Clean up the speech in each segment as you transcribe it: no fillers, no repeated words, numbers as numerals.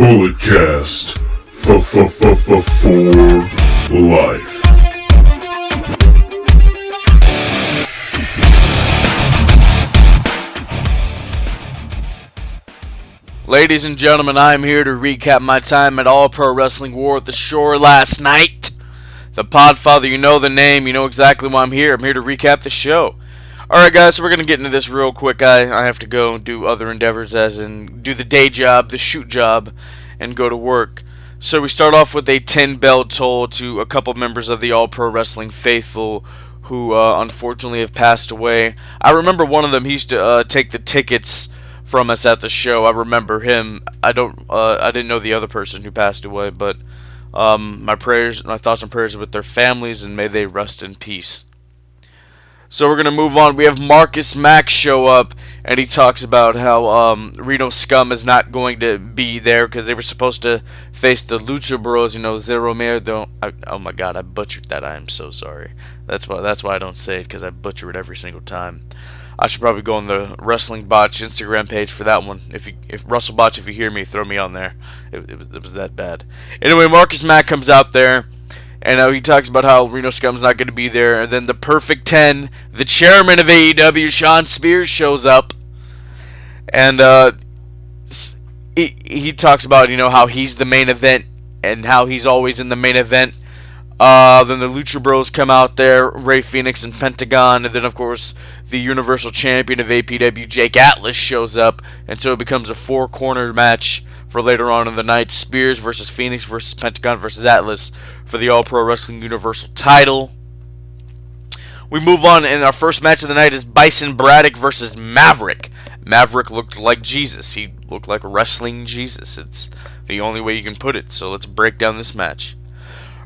Bulletcast for life. Ladies and gentlemen, I'm here to recap my time at All Pro Wrestling War at the Shore last night. The Podfather, you know the name, you know exactly why I'm here. I'm here to recap the show. Alright guys, so we're going to get into this real quick. I have to go and do other endeavors, as in do the day job, the shoot job, and go to work. So we start off with a 10-bell toll to a couple members of the All Pro Wrestling faithful who unfortunately have passed away. I remember one of them, he used to take the tickets from us at the show. I remember him. I didn't know the other person who passed away, but my thoughts and prayers are with their families, and may they rest in peace. So we're going to move on. We have Marcus Mack show up, and he talks about how Reno Scum is not going to be there because they were supposed to face the Lucha Bros, Zero Miedo. Oh my god, I butchered that. I am so sorry. That's why I don't say it, because I butcher it every single time. I should probably go on the Wrestling Botch Instagram page for that one. If Russell Botch, if you hear me, throw me on there. It was that bad. Anyway, Marcus Mack comes out there, and he talks about how Reno Scum's not going to be there. And then the Perfect 10, the chairman of AEW, Sean Spears, shows up. And he talks about, how he's the main event and how he's always in the main event. Then the Lucha Bros come out there, Ray Phoenix and Pentagon. And then, of course, the Universal Champion of APW, Jake Atlas, shows up. And so it becomes a four-corner match for later on in the night. Spears versus Phoenix versus Pentagon versus Atlas for the All Pro Wrestling Universal title. We move on, and our first match of the night is Bison Braddock versus Maverick. Maverick looked like Jesus. He looked like wrestling Jesus. It's the only way you can put it. So let's break down this match.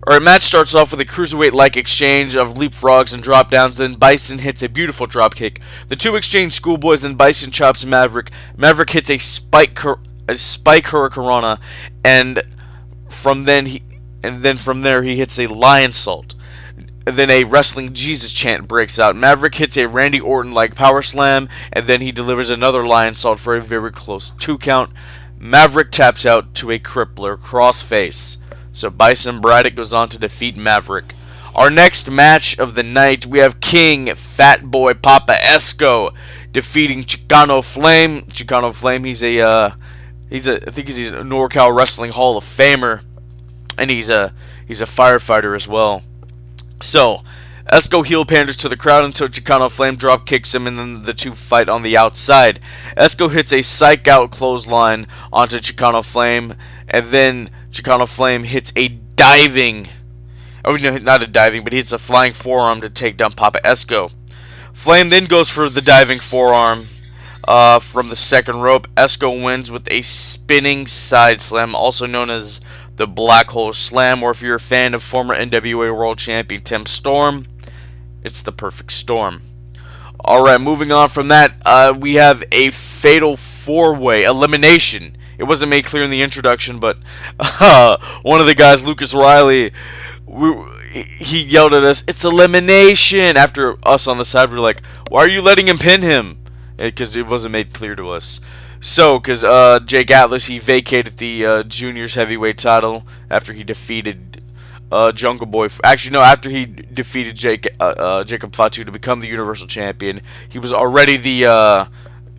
Alright, match starts off with a cruiserweight-like exchange of leapfrogs and drop-downs. Then Bison hits a beautiful dropkick. The two exchange schoolboys, then Bison chops Maverick. Maverick hits a spike hurricanrana, and from there he hits a lion salt. Then a wrestling Jesus chant breaks out. Maverick hits a Randy Orton-like power slam, and then he delivers another lion salt for a very close 2 count. Maverick taps out to a crippler crossface. So Bison Braddock goes on to defeat Maverick. Our next match of the night, we have King Fat Boy Papa Esco defeating Chicano Flame. Chicano Flame, I think he's a NorCal Wrestling Hall of Famer, and he's a firefighter as well. So Esco heel panders to the crowd until Chicano Flame drop kicks him, and then the two fight on the outside. Esco hits a psych out clothesline onto Chicano Flame, and then Chicano Flame hits a diving, not a diving, but he hits a flying forearm to take down Papa Esco. Flame then goes for the diving forearm from the second rope. Esco wins with a spinning side slam, also known as the Black Hole Slam, or if you're a fan of former NWO World Champion Tim Storm, it's the Perfect Storm. Alright, moving on from that, we have a fatal 4-way elimination. It wasn't made clear in the introduction, but one of the guys, Lucas Riley, he yelled at us, "It's elimination!" After us on the side were like, "Why are you letting him pin him?" Because it wasn't made clear to us. So, because Jake Atlas, he vacated the Juniors Heavyweight title after he defeated Jungle Boy. Actually, no, after he defeated Jacob Fatu to become the Universal Champion. He was already the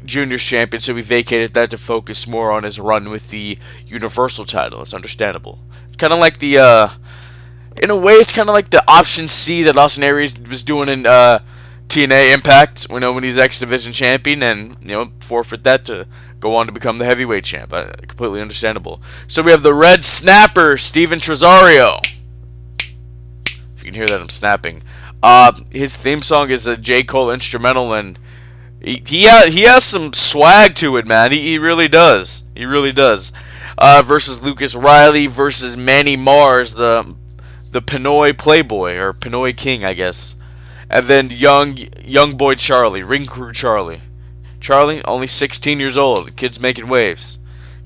Juniors Champion, so he vacated that to focus more on his run with the Universal title. It's understandable. It's kind of like the, in a way, it's kind of like the option C that Austin Aries was doing in TNA Impact, when he's X Division Champion, and, forfeit that to go on to become the Heavyweight Champ. Completely understandable. So we have the Red Snapper, Steven Tresario. If you can hear that, I'm snapping. His theme song is a J. Cole instrumental, and he has some swag to it, man. He really does. He really does. Versus Lucas Riley versus Manny Mars, the Pinoy Playboy, or Pinoy King, I guess. And then young boy Charlie, Ring Crew Charlie. Charlie, only 16 years old. The kid's making waves.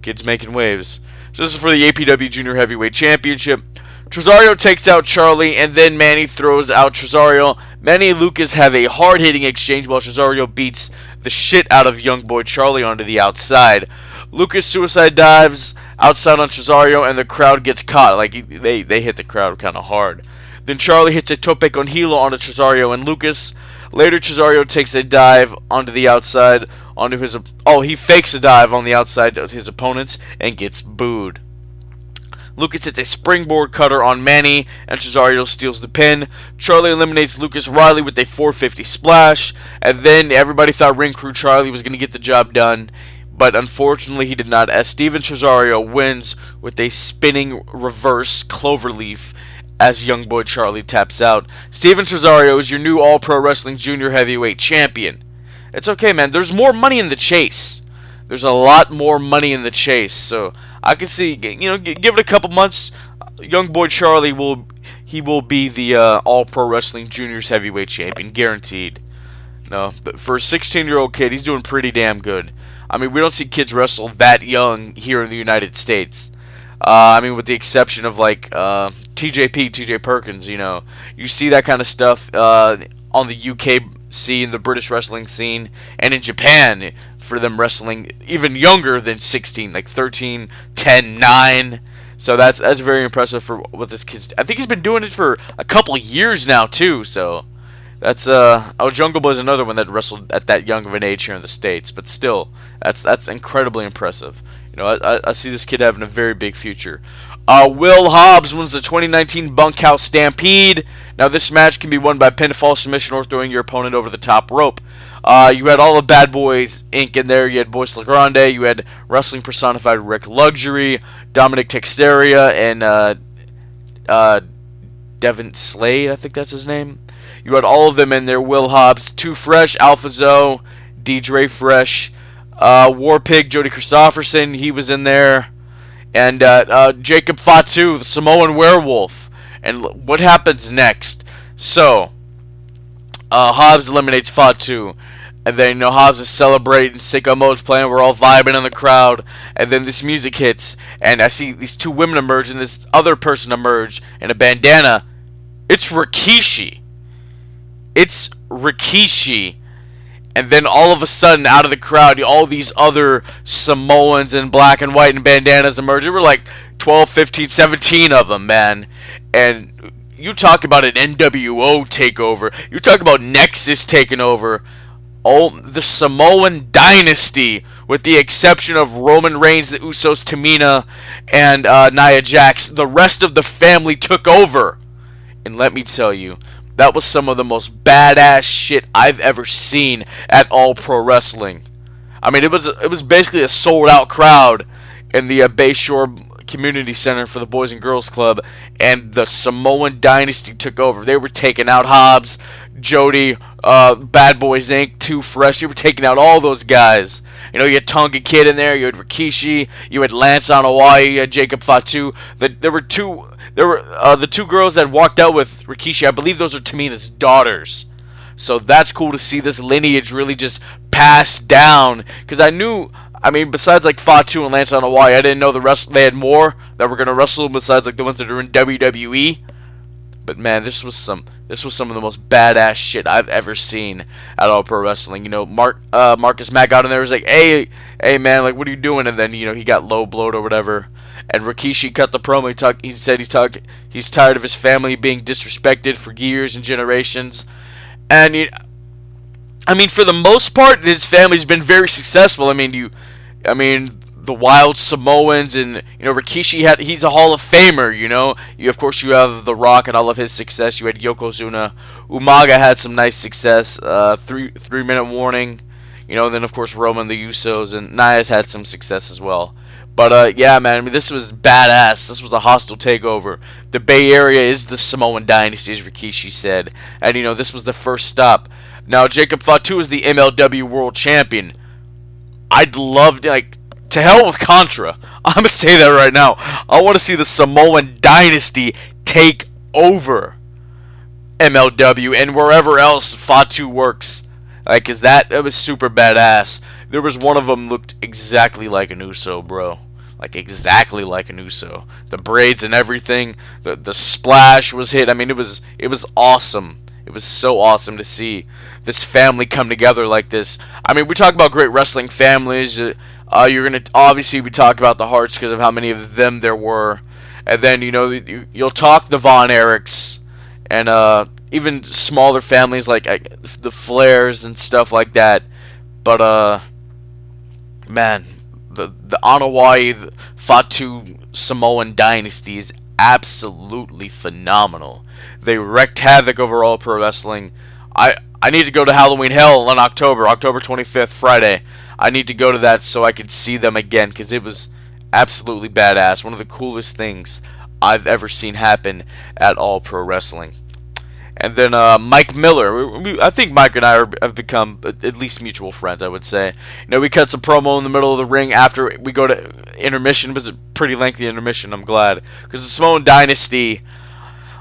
So this is for the APW Junior Heavyweight Championship. Tresario takes out Charlie, and then Manny throws out Tresario. Manny and Lucas have a hard-hitting exchange while Tresario beats the shit out of young boy Charlie onto the outside. Lucas suicide dives outside on Rosario, and the crowd gets caught. Like, they hit the crowd kind of hard. Then Charlie hits a tope con hilo onto Rosario and Lucas. Later, Rosario takes a dive onto the outside, onto his... Oh, he fakes a dive on the outside of his opponents and gets booed. Lucas hits a springboard cutter on Manny, and Rosario steals the pin. Charlie eliminates Lucas Riley with a 450 splash, and then everybody thought Ring Crew Charlie was going to get the job done, but unfortunately he did not, as Steven Rosario wins with a spinning reverse cloverleaf as Young Boy Charlie taps out. Steven Rosario is your new All Pro Wrestling Junior Heavyweight Champion. It's okay, man. There's more money in the chase. There's a lot more money in the chase, so I can see, give it a couple months, Young Boy Charlie will be the All Pro Wrestling Juniors Heavyweight Champion, guaranteed. No, but for a 16-year-old kid, he's doing pretty damn good. I mean, we don't see kids wrestle that young here in the United States. With the exception of like TJ Perkins, you see that kind of stuff on the UK scene, the British wrestling scene, and in Japan, for them wrestling even younger than 16, like 13, 10, 9. So that's very impressive for what this kid. I think he's been doing it for a couple years now too. So that's Jungle Boy is another one that wrestled at that young of an age here in the States. But still, that's incredibly impressive. I see this kid having a very big future. Will Hobbs wins the 2019 Bunkhouse Stampede. Now this match can be won by pinfall, submission, or throwing your opponent over the top rope. You had all the Bad Boys Inc. in there. You had Boyce LeGrande. You had Wrestling Personified Rick Luxury, Dominic Texteria, and Devin Slade, I think that's his name. You had all of them in there. Will Hobbs, Too Fresh, Alpha Zoe, Dre Fresh, War Pig, Jody Christopherson, he was in there. And Jacob Fatu, the Samoan Werewolf. And what happens next? So, Hobbs eliminates Fatu. And then, Hobbs is celebrating, Sicko Mode's playing, we're all vibing in the crowd. And then this music hits, and I see these two women emerge, and this other person emerge in a bandana. It's Rikishi. It's Rikishi. And then all of a sudden, out of the crowd, all these other Samoans in black and white and bandanas emerge. There were like 12, 15, 17 of them, man. And you talk about an NWO takeover. You talk about Nexus taking over. Oh, the Samoan Dynasty, with the exception of Roman Reigns, the Usos, Tamina, and Nia Jax. The rest of the family took over. And let me tell you, that was some of the most badass shit I've ever seen at All Pro Wrestling. I mean, it was basically a sold-out crowd in the Bayshore Community Center for the Boys and Girls Club, and the Samoan Dynasty took over. They were taking out Hobbs, Jody, Bad Boys Inc., Too Fresh. They were taking out all those guys. You had Tonga Kid in there. You had Rikishi. You had Lance on Hawaii. You had Jacob Fatu. There were the two girls that walked out with Rikishi. I believe those are Tamina's daughters. So that's cool to see this lineage really just passed down. Because besides like Fatu and Lance on Hawaii, I didn't know they had more that were going to wrestle besides like the ones that are in WWE. But man, this was some of the most badass shit I've ever seen at All Pro Wrestling. Marcus Mack got in there, was like, hey man, like, what are you doing? And then he got low blowed or whatever. And Rikishi cut the promo. He said he's tired of his family being disrespected for years and generations. And for the most part, his family's been very successful. The Wild Samoans and Rikishi he's a Hall of Famer. Of course you have The Rock and all of his success. You had Yokozuna. Umaga had some nice success. 3-minute warning. Then of course Roman, the Usos, and Nia's had some success as well. But yeah, man, this was badass. This was a hostile takeover. The Bay Area is the Samoan Dynasty, as Rikishi said, and this was the first stop. Now Jacob Fatu is the MLW World Champion. I'd love to hell with Contra. I'm going to say that right now. I want to see the Samoan Dynasty take over MLW and wherever else Fatu works. Because that was super badass. There was one of them looked exactly like an Uso, bro. Exactly like an Uso. The braids and everything. The splash was hit. It was awesome. It was so awesome to see this family come together like this. We talk about great wrestling families. You're going to obviously we talk about the Harts because of how many of them there were. And then, you'll talk the Von Erichs and even smaller families like the Flairs and stuff like that. But, man, the Anoa'i Fatu Samoan Dynasty is absolutely phenomenal. They wreaked havoc over All Pro Wrestling. I need to go to Halloween Hell in October 25th, Friday. I need to go to that so I can see them again because it was absolutely badass. One of the coolest things I've ever seen happen at All Pro Wrestling. And then Mike Miller. I think Mike and I have become at least mutual friends, I would say. We cut some promo in the middle of the ring after we go to intermission. It was a pretty lengthy intermission, I'm glad. Because the Samoan Dynasty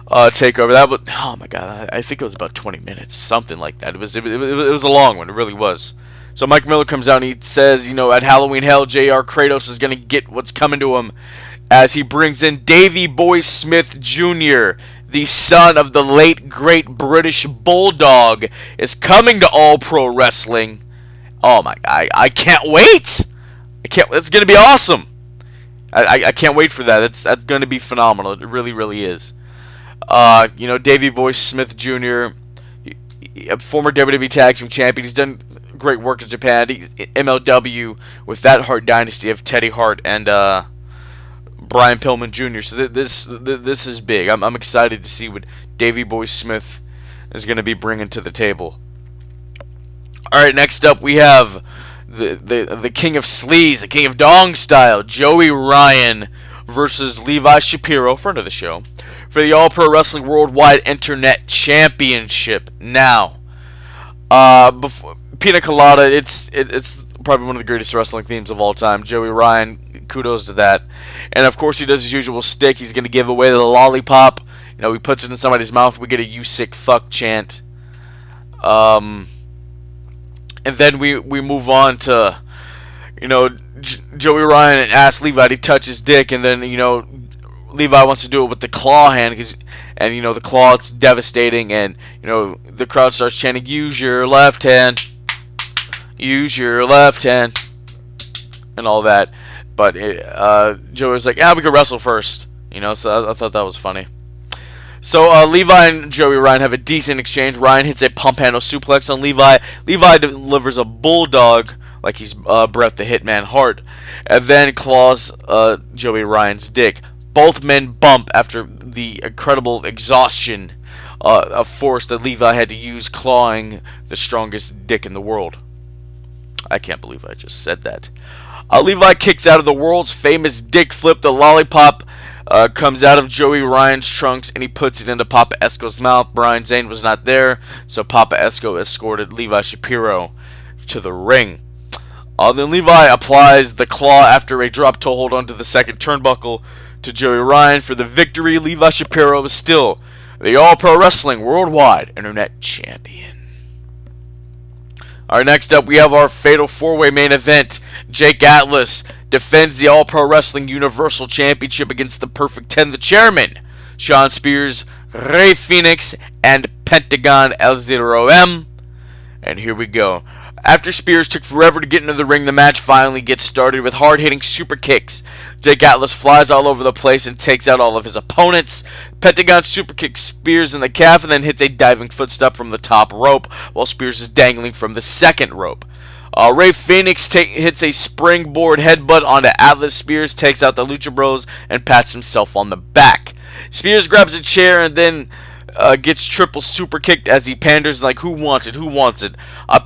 takeover, that was, oh my god, I think it was about 20 minutes, something like that. It was a long one, it really was. So Mike Miller comes out and he says, at Halloween Hell, JR Kratos is going to get what's coming to him as he brings in Davey Boy Smith Jr., the son of the late, great British Bulldog, is coming to All Pro Wrestling. Oh my god, I can't wait! It's going to be awesome! I can't wait for that. That's going to be phenomenal. It really, really is. Davey Boy Smith Jr., a former WWE Tag Team Champion. He's done great work in Japan. MLW with that Hart Dynasty of Teddy Hart and Brian Pillman Jr. So this is big. I'm excited to see what Davey Boy Smith is going to be bringing to the table. All right, next up we have the King of Sleaze, the King of Dong Style, Joey Ryan versus Levi Shapiro, friend of the show, for the All Pro Wrestling Worldwide Internet Championship. Now, before Pina Colada, it's probably one of the greatest wrestling themes of all time. Joey Ryan, kudos to that. And of course, he does his usual stick. He's going to give away the lollipop. He puts it in somebody's mouth. We get a "you sick fuck" chant. And then we move on to, Joey Ryan asks Levi to touch his dick, and then Levi wants to do it with the claw hand, and the claw, it's devastating, and the crowd starts chanting, "Use your left hand, use your left hand," and all that. But Joey's like, "Yeah, we could wrestle first," So I thought that was funny. So Levi and Joey Ryan have a decent exchange. Ryan hits a pump handle suplex on Levi. Levi delivers a bulldog like he's Bret the Hitman Hart, and then claws Joey Ryan's dick. Both men bump after the incredible exhaustion of force that Levi had to use clawing the strongest dick in the world. I can't believe I just said that. Levi kicks out of the world's famous dick flip. The lollipop comes out of Joey Ryan's trunks and he puts it into Papa Esco's mouth. Brian Zane was not there, so Papa Esco escorted Levi Shapiro to the ring. Then Levi applies the claw after a drop toe hold onto the second turnbuckle to Joey Ryan for the victory. Levi Shapiro is still the All Pro Wrestling Worldwide Internet Champion. Alright, next up we have our Fatal 4-Way main event. Jake Atlas defends the All Pro Wrestling Universal Championship against the Perfect 10, the chairman, Shawn Spears, Rey Fenix, and Pentagon El0M. And here we go. After Spears took forever to get into the ring, the match finally gets started with hard-hitting super kicks. Jake Atlas flies all over the place and takes out all of his opponents. Pentagon super kicks Spears in the calf and then hits a diving footstep from the top rope while Spears is dangling from the second rope. Rey Fenix hits a springboard headbutt onto Atlas. Spears takes out the Lucha Bros and pats himself on the back. Spears grabs a chair and then gets triple super kicked as he panders like, who wants it, who wants it?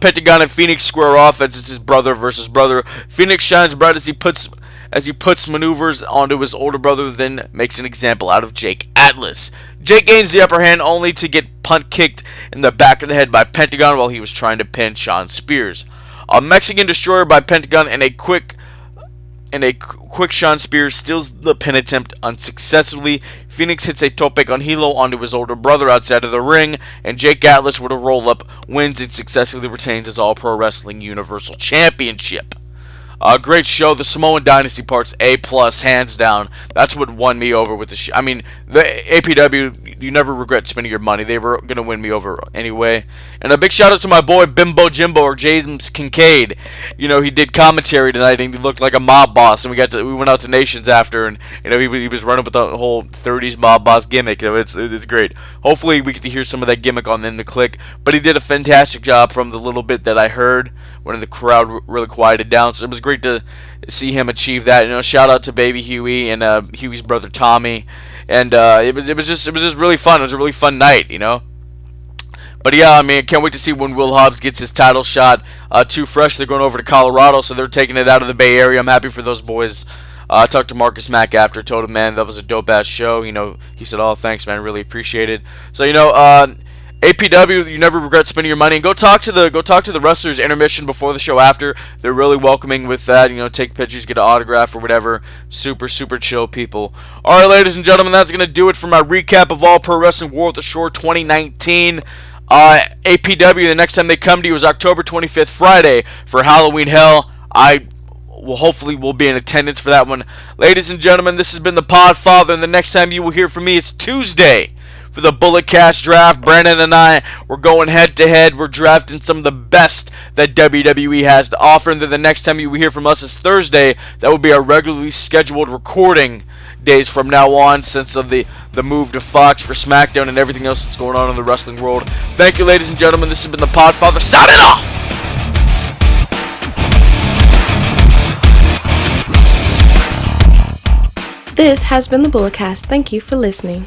Pentagon and Phoenix square off as it's his brother versus brother. Phoenix shines bright as he puts maneuvers onto his older brother, then makes an example out of Jake Atlas. Jake gains the upper hand only to get punt kicked in the back of the head by Pentagon while he was trying to pin Shawn Spears. A Mexican Destroyer by Pentagon and a quick Shawn Spears steals the pin attempt unsuccessfully. Phoenix hits a tope con hilo onto his older brother outside of the ring, and Jake Atlas with a roll-up wins and successfully retains his All Pro Wrestling Universal Championship. Great show. The Samoan Dynasty part's A+, hands down. That's what won me over with the show. I mean, the APW you never regret spending your money. They were going to win me over anyway. And a big shout out to my boy Bimbo Jimbo, or James Kincaid. You know, he did commentary tonight and he looked like a mob boss, and we went out to Nations after, and you know, he was running with the whole 30s mob boss gimmick. You know, it's great. Hopefully we get to hear some of that gimmick on In the Click, but he did a fantastic job from the little bit that I heard when the crowd really quieted down. So it was great to see him achieve that. You know, shout out to Baby Huey and Huey's brother Tommy. And it was just really fun. It was a really fun night, you know. But yeah, I mean, I can't wait to see when Will Hobbs gets his title shot. Too Fresh, they're going over to Colorado, so they're taking it out of the Bay Area. I'm happy for those boys. I talked to Marcus Mack after, told him, man, that was a dope-ass show. You know, he said, oh, thanks, man, really appreciate it. So, you know, APW, you never regret spending your money. And go talk to the wrestlers intermission before the show after. They're really welcoming with that. You know, take pictures, get an autograph or whatever. Super chill people. All right, ladies and gentlemen, that's gonna do it for my recap of All Pro Wrestling War of the Shore 2019. APW, the next time they come to you is October 25th, Friday, for Halloween Hell. I will hopefully will be in attendance for that one. Ladies and gentlemen, this has been the Podfather, and the next time you will hear from me is Tuesday for the Bullet Cast draft. Brandon and I, we're going head to head. We're drafting some of the best that WWE has to offer. And then the next time you will hear from us is Thursday. That will be our regularly scheduled recording days from now on, since of the move to Fox for SmackDown and everything else that's going on in the wrestling world. Thank you, ladies and gentlemen. This has been the Podfather. Signing off! This has been the Bulletcast. Thank you for listening.